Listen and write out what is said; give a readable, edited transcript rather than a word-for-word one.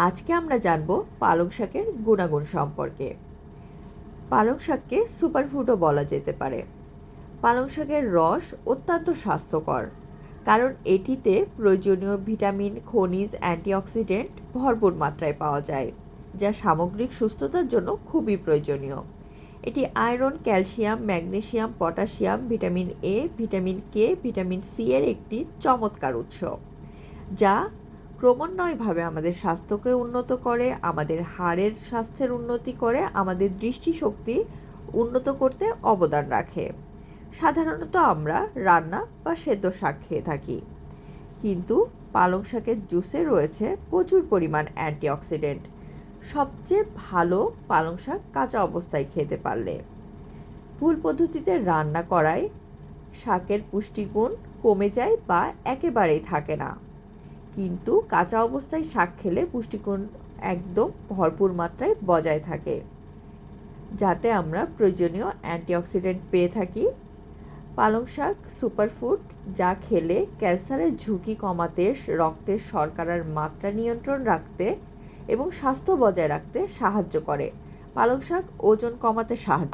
আজকে আমরা জানব পালং শাকের গুণাগুণ সম্পর্কে। পালং শাককে সুপারফুডও বলা যেতে পারে। পালং শাকের রস অত্যন্ত স্বাস্থ্যকর, কারণ এটিতে প্রয়োজনীয় ভিটামিন, খনিজ, অ্যান্টিঅক্সিডেন্ট ভরপুর মাত্রায় পাওয়া যায়, যা সামগ্রিক সুস্থতার জন্য খুবই প্রয়োজনীয়। এটি iron, calcium, magnesium, potassium, vitamin A, vitamin K, vitamin C এর একটি চমৎকার উৎস, যা ক্রমান্বয়ভাবে আমাদের স্বাস্থ্যকে উন্নত করে, আমাদের হাড়ের স্বাস্থ্যের উন্নতি করে, আমাদের দৃষ্টিশক্তি উন্নত করতে অবদান রাখে। সাধারণত আমরা রান্না বা সেদ্ধ শাক খেয়ে থাকি, কিন্তু পালং শাকের জুসে রয়েছে প্রচুর পরিমাণ অ্যান্টিঅক্সিডেন্ট। সবচেয়ে ভালো পালং শাক কাঁচা অবস্থায় খেতে পারলে। ভুল পদ্ধতিতে রান্না করায় শাকের পুষ্টিগুণ কমে যায় বা একেবারেই থাকে না, কিন্তু কাঁচা অবস্থায় শাক খেলে পুষ্টিগুণ একদম ভরপুর মাত্রায় বজায় থাকে, যাতে আমরা প্রয়োজনীয় অ্যান্টিঅক্সিডেন্ট পেয়ে থাকি। পালং শাক সুপারফুড, যা খেলে ক্যান্সারের ঝুঁকি কমাতে, রক্তের শর্করার মাত্রা নিয়ন্ত্রণ রাখতে এবং স্বাস্থ্য বজায় রাখতে সাহায্য করে। পালং শাক ওজন কমাতে সাহায্য